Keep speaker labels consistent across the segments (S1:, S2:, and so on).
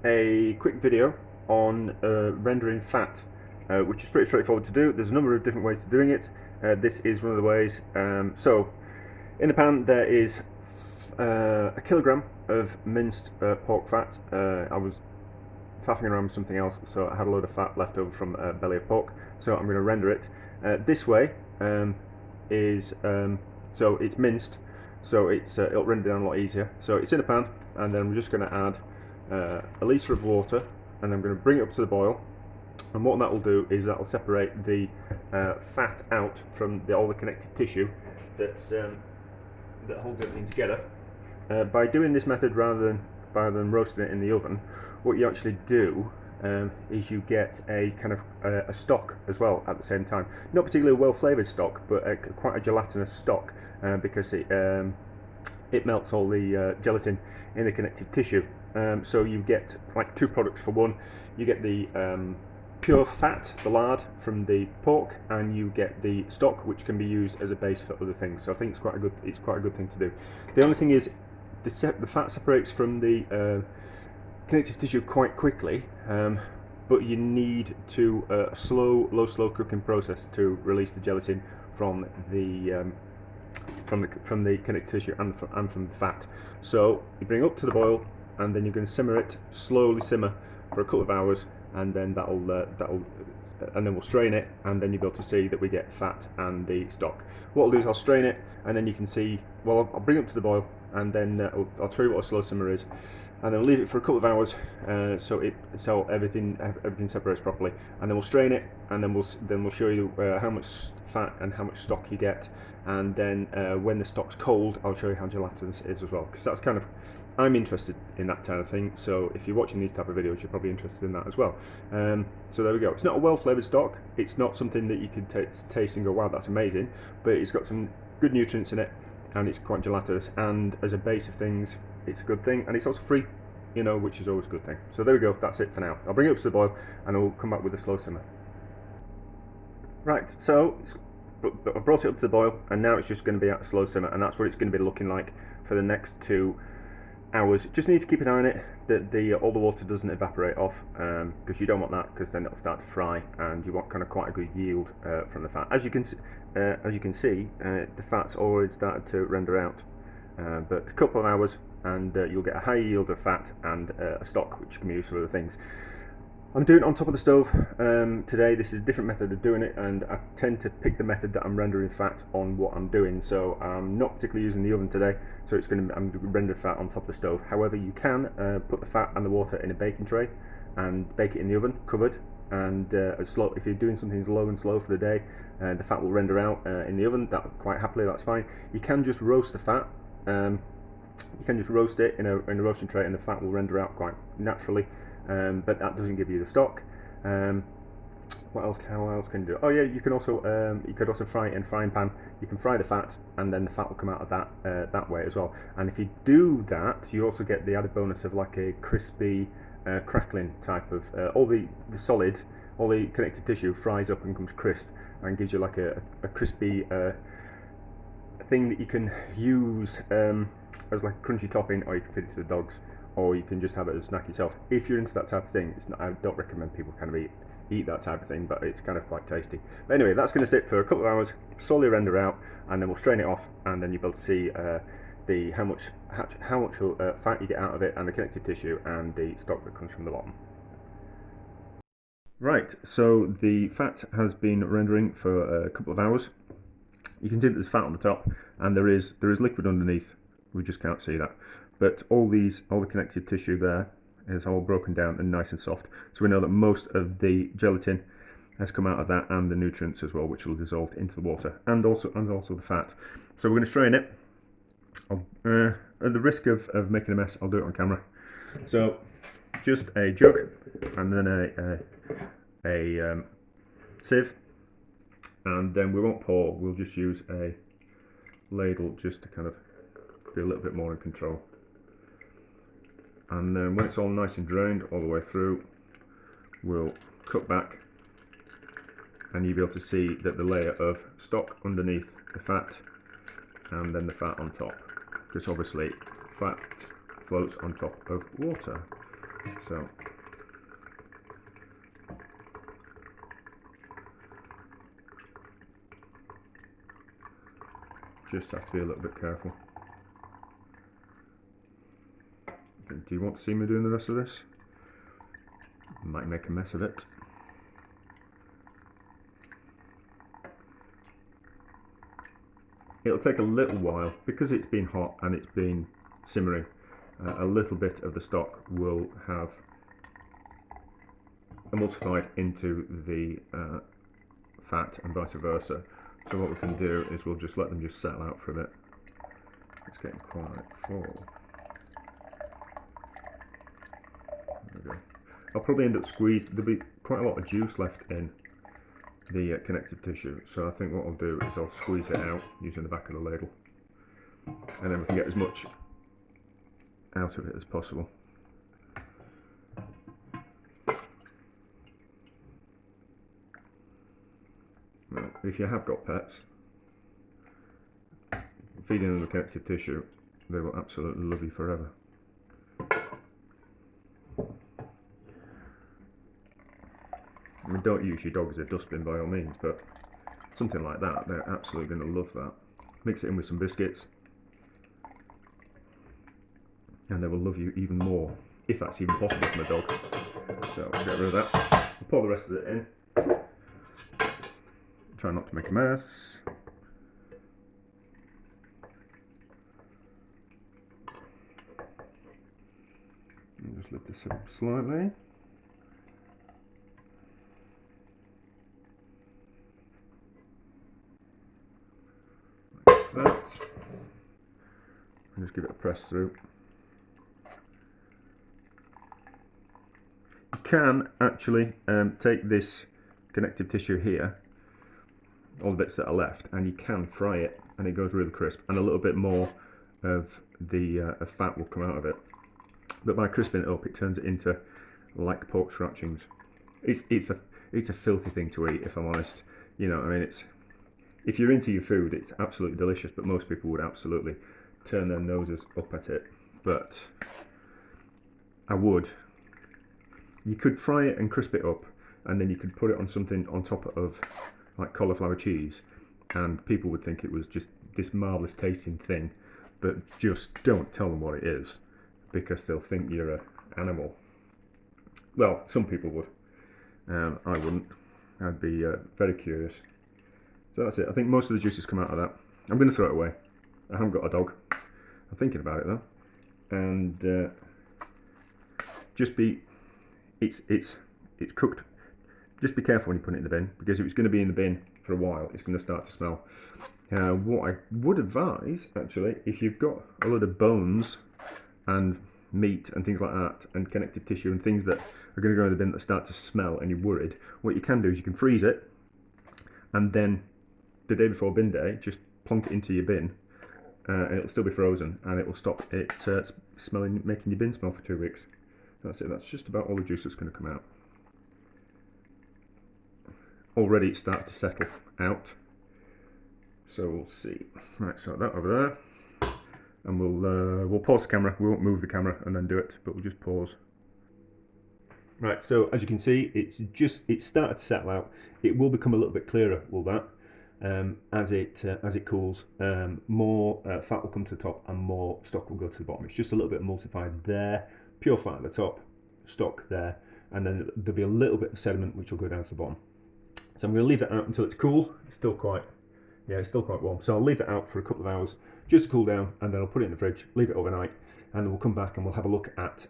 S1: a quick video on rendering fat, which is pretty straightforward to do. There's a number of different ways to doing it. This is one of the ways. So in the pan there is a kilogram of minced pork fat. I was faffing around with something else, so I had a load of fat left over from belly of pork, so I'm going to render it this way. So it's minced, so it'll render down a lot easier. So it's in a pan, and then we're just going to add a litre of water, and I'm going to bring it up to the boil. And what that will do is that will separate the fat out from all the connective tissue that holds everything together. By doing this method rather than roasting it in the oven, what you actually do is you get a kind of a stock as well at the same time. Not particularly a well-flavoured stock, but quite a gelatinous stock, because it melts all the gelatin in the connective tissue. So you get like two products for one. You get the pure fat, the lard from the pork, and you get the stock, which can be used as a base for other things. So I think it's quite a good thing to do. The only thing is the fat separates from the connective tissue quite quickly, but you need to low slow cooking process to release the gelatin from the connective tissue and from the fat. So you bring it up to the boil, and then you're going to simmer it, slowly simmer for a couple of hours, and then and then we'll strain it, and then you'll be able to see that we get fat and the stock. What I'll do is I'll strain it, and then you can see, well, I'll bring it up to the boil, and then I'll show you what a slow simmer is, and then leave it for a couple of hours so everything separates properly, and then we'll strain it, and then we'll show you how much fat and how much stock you get, and then when the stock's cold, I'll show you how gelatinous it is as well, because that's kind of, I'm interested in that kind of thing. So if you're watching these type of videos, you're probably interested in that as well. So there we go. It's not a well-flavoured stock. It's not something that you can taste and go, wow, that's amazing. But it's got some good nutrients in it, and it's quite gelatinous. And as a base of things, it's a good thing. And it's also free, you know, which is always a good thing. So there we go. That's it for now. I'll bring it up to the boil, and I'll come back with a slow simmer. Right. So I brought it up to the boil, and now it's just going to be at a slow simmer, and that's what it's going to be looking like for the next 2 hours. Just need to keep an eye on it that all the water doesn't evaporate off, because you don't want that, because then it'll start to fry, and you want kind of quite a good yield from the fat. As you can see, the fat's already started to render out, but a couple of hours, and you'll get a high yield of fat and a stock which can be used for other things. I'm doing it on top of the stove today. This is a different method of doing it, and I tend to pick the method that I'm rendering fat on what I'm doing. So I'm not particularly using the oven today, so I'm going to render fat on top of the stove. However, you can put the fat and the water in a baking tray and bake it in the oven, covered. And if you're doing something low and slow for the day, the fat will render out in the oven. That quite happily, that's fine. You can just roast the fat. You can just roast it in a roasting tray, and the fat will render out quite naturally. But that doesn't give you the stock. What else? How else can you do it? Oh yeah, you could also fry it in a frying pan. You can fry the fat, and then the fat will come out of that way as well. And if you do that, you also get the added bonus of like a crispy, crackling type of all the connective tissue fries up and becomes crisp, and gives you like a crispy thing that you can use as like a crunchy topping, or you can feed it to the dogs, or you can just have it as a snack yourself. If you're into that type of thing, I don't recommend people kind of eat that type of thing, but it's kind of quite tasty. But anyway, that's going to sit for a couple of hours, slowly render out, and then we'll strain it off, and then you'll be able to see how much fat you get out of it, and the connective tissue, and the stock that comes from the bottom. Right, so the fat has been rendering for a couple of hours. You can see that there's fat on the top, and there is liquid underneath. We just can't see that. But all the connective tissue there is all broken down and nice and soft. So we know that most of the gelatin has come out of that, and the nutrients as well, which will dissolve into the water, and also the fat. So we're going to strain it. At the risk of making a mess, I'll do it on camera. So just a jug, and then a sieve, and then we won't pour. We'll just use a ladle just to kind of be a little bit more in control. And then when it's all nice and drained all the way through, we'll cut back, and you'll be able to see that the layer of stock underneath the fat, and then the fat on top, because obviously fat floats on top of water. So just have to be a little bit careful. Okay, do you want to see me doing the rest of this? Might make a mess of it. It'll take a little while because it's been hot and it's been simmering. A little bit of the stock will have emulsified into the fat and vice versa. So what we can do is we'll just let them just settle out for a bit. It's getting quite full. There we go. I'll probably end up squeezed. There'll be quite a lot of juice left in the connective tissue, so I think what I'll do is I'll squeeze it out using the back of the ladle, and then we can get as much out of it as possible. Now, if you have got pets, feeding them the connective tissue, they will absolutely love you forever. I mean, don't use your dog as a dustbin by all means, but something like that, they're absolutely going to love that. Mix it in with some biscuits, and they will love you even more, if that's even possible from a dog. So I'll get rid of that. I'll pour the rest of it in. Try not to make a mess. And just lift this up slightly. Like that. And just give it a press through. You can actually take this connective tissue here, all the bits that are left, and you can fry it, and it goes really crisp, and a little bit more of the fat will come out of it. But by crisping it up, it turns it into like pork scratchings. It's a filthy thing to eat, if I'm honest. You know, I mean, if you're into your food, it's absolutely delicious, but most people would absolutely turn their noses up at it. But I would. You could fry it and crisp it up, and then you could put it on something on top of like cauliflower cheese, and people would think it was just this marvellous tasting thing. But just don't tell them what it is, because they'll think you're an animal. Well, some people would. I wouldn't. I'd be very curious. So that's it. I think most of the juices come out of that. I'm going to throw it away. I haven't got a dog. I'm thinking about it though. And just be, it's cooked. Just be careful when you put it in the bin, because if it's going to be in the bin for a while, it's going to start to smell. What I would advise, actually, if you've got a lot of bones and meat and things like that, and connective tissue and things that are going to go in the bin that start to smell and you're worried, what you can do is you can freeze it, and then the day before bin day, just plonk it into your bin, and it'll still be frozen, and it will stop it smelling, making your bin smell for 2 weeks. That's it. That's just about all the juice that's going to come out. Already it's started to settle out, so we'll see. Right, so that over there, and we'll pause the camera. We won't move the camera and then do it, but we'll just pause. Right, so as you can see, it's started to settle out. It will become a little bit clearer, will that, as it cools. More fat will come to the top, and more stock will go to the bottom. It's just a little bit emulsified there, pure fat at the top, stock there, and then there'll be a little bit of sediment which will go down to the bottom. So I'm going to leave it out until it's cool. It's still quite warm. So I'll leave it out for a couple of hours just to cool down, and then I'll put it in the fridge, leave it overnight, and then we'll come back and we'll have a look at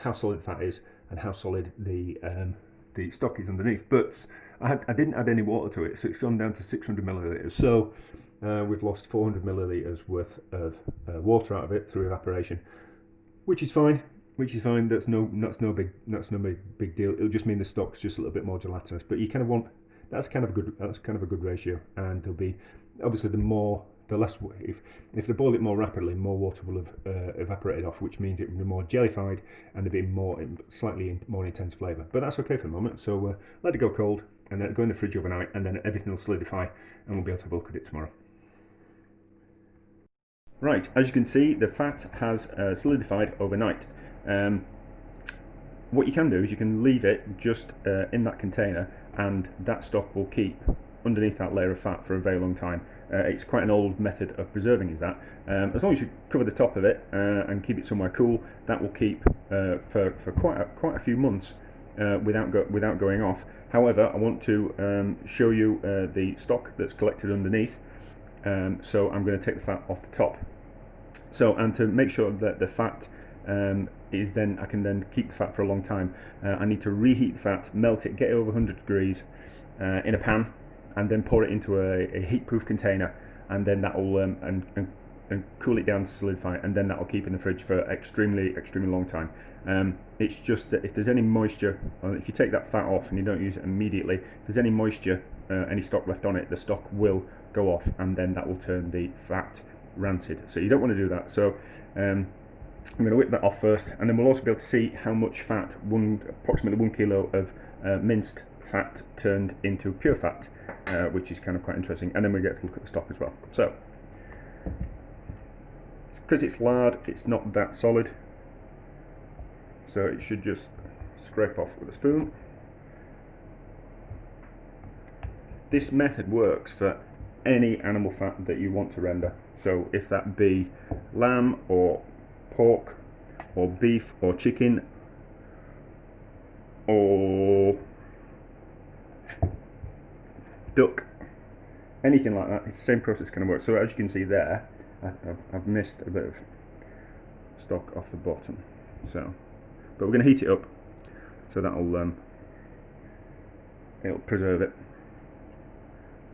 S1: how solid the fat is and how solid the stock is underneath. But I didn't add any water to it, so it's gone down to 600 millilitres. So we've lost 400 millilitres worth of water out of it through evaporation, which is fine. That's no big deal. It'll just mean the stock's just a little bit more gelatinous. But you kind of want, that's kind of a good ratio, and there'll be obviously the less, if they boil it more rapidly, more water will have evaporated off, which means it will be more jellified and there'll be slightly more intense flavour. But that's okay for the moment. So let it go cold, and then go in the fridge overnight, and then everything will solidify, and we'll be able to have a look at it tomorrow. Right, as you can see, the fat has solidified overnight. what you can do is you can leave it just in that container, and that stock will keep underneath that layer of fat for a very long time. It's quite an old method of preserving, is that. As long as you cover the top of it and keep it somewhere cool, that will keep for quite a few months without going off. However, I want to show you the stock that's collected underneath, so I'm going to take the fat off the top. So, and to make sure that the fat is then, I can then keep the fat for a long time, I need to reheat the fat, melt it, get it over 100 degrees in a pan, and then pour it into a heat-proof container, and then that will and cool it down to solidify, and then that will keep in the fridge for extremely long time. It's just that if there's any moisture, if you take that fat off and you don't use it immediately, if there's any moisture, any stock left on it, the stock will go off, and then that will turn the fat rancid. So you don't want to do that. So I'm going to whip that off first, and then we'll also be able to see how much fat, approximately 1 kilo of minced fat turned into pure fat, which is kind of quite interesting. And then we get to look at the stock as well. So because it's lard, it's not that solid, so it should just scrape off with a spoon. This method works for any animal fat that you want to render. So if that be lamb or pork or beef or chicken or duck, anything like that, it's the same process going to work. So as you can see there, I've missed a bit of stock off the bottom. So, but we're going to heat it up, so that'll it'll preserve it.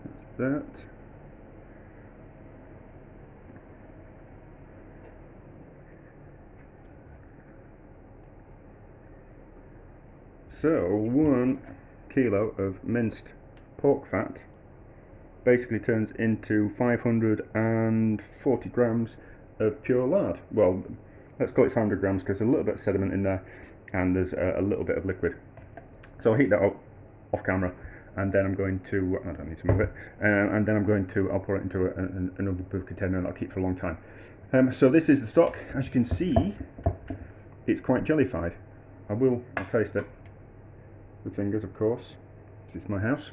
S1: That's that. So 1 kilo of minced pork fat basically turns into 540 grams of pure lard. Well, let's call it 500 grams because there's a little bit of sediment in there and there's a little bit of liquid. So I'll heat that up off camera, and then I'm going to, I don't need to move it, and then I'll pour it into another proof container, and I'll keep for a long time. So this is the stock. As you can see, it's quite jellified. I'll taste it with fingers, of course. This is my house.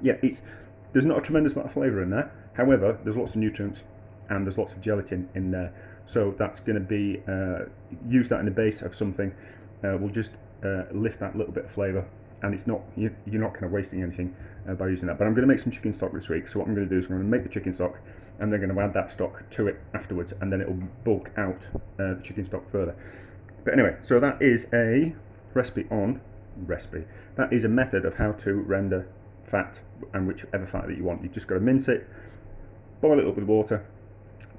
S1: Yeah, there's not a tremendous amount of flavour in there. However, there's lots of nutrients and there's lots of gelatin in there. So that's going to be, use that in the base of something, will just lift that little bit of flavour, and it's not, you're not kind of wasting anything by using that. But I'm going to make some chicken stock this week, so what I'm going to do is I'm going to make the chicken stock, and then going to add that stock to it afterwards, and then it will bulk out the chicken stock further. But anyway, so that is a that is a method of how to render fat, and whichever fat that you want. You've just got to mince it, boil it up with water,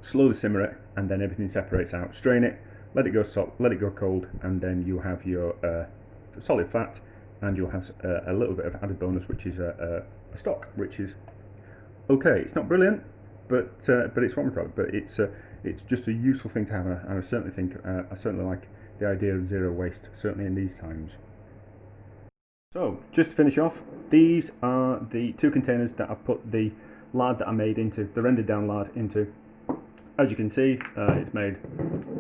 S1: slowly simmer it, and then everything separates out. Strain it, let it go cold, and then you have your solid fat, and you'll have a little bit of added bonus, which is a stock, which is okay. It's not brilliant, but it's what we call it. But it's just a useful thing to have, and I certainly think I certainly like the idea of zero waste, certainly in these times. So just to finish off, these are the 2 containers that I've put the lard that I made into, the rendered down lard into. As you can see, it's made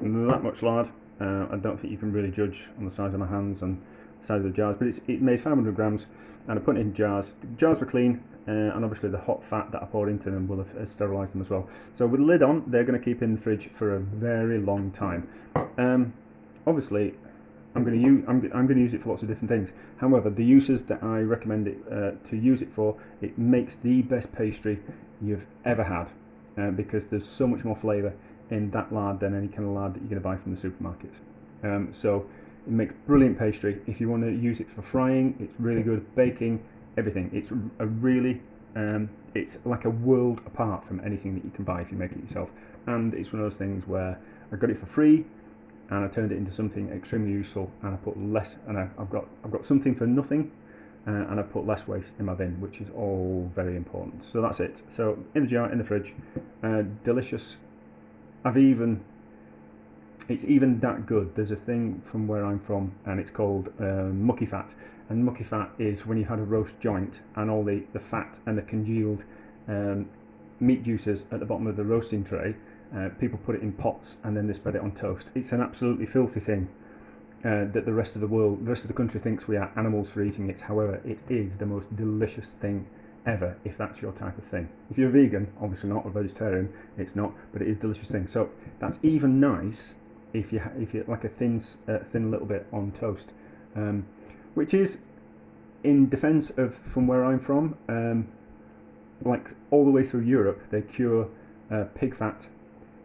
S1: that much lard. I don't think you can really judge on the size of my hands and the size of the jars, but it made 500 grams, and I put it in jars. The jars were clean, and obviously the hot fat that I poured into them will have sterilised them as well. So with the lid on, they're going to keep in the fridge for a very long time. Obviously, I'm going to use it for lots of different things. However, the uses that I recommend it to use it for, it makes the best pastry you've ever had, because there's so much more flavour in that lard than any kind of lard that you're going to buy from the supermarkets. So it makes brilliant pastry. If you want to use it for frying, it's really good. Baking, everything. It's a really, it's like a world apart from anything that you can buy if you make it yourself. And it's one of those things where I got it for free, and I turned it into something extremely useful, and I put less, and I've got something for nothing, and I put less waste in my bin, which is all very important. So that's it. So in the jar, in the fridge, delicious. It's even that good. There's a thing from where I'm from, and it's called mucky fat. And mucky fat is when you've had a roast joint and all the fat and the congealed meat juices at the bottom of the roasting tray People put it in pots and then they spread it on toast. It's an absolutely filthy thing that the rest of the world, the rest of the country thinks we are animals for eating it. However, it is the most delicious thing ever if that's your type of thing. If you're a vegan, obviously not, or vegetarian, it's not, but it is a delicious thing. So that's even nice if you like a thin little bit on toast, which is in defence of from where I'm from, like all the way through Europe, they cure pig fat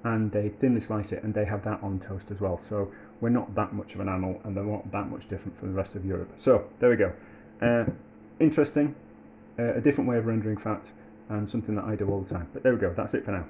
S1: and they thinly slice it and they have that on toast as well. So we're not that much of an animal and they're not that much different from the rest of Europe. So there we go. Interesting, a different way of rendering fat and something that I do all the time. But there we go, that's it for now.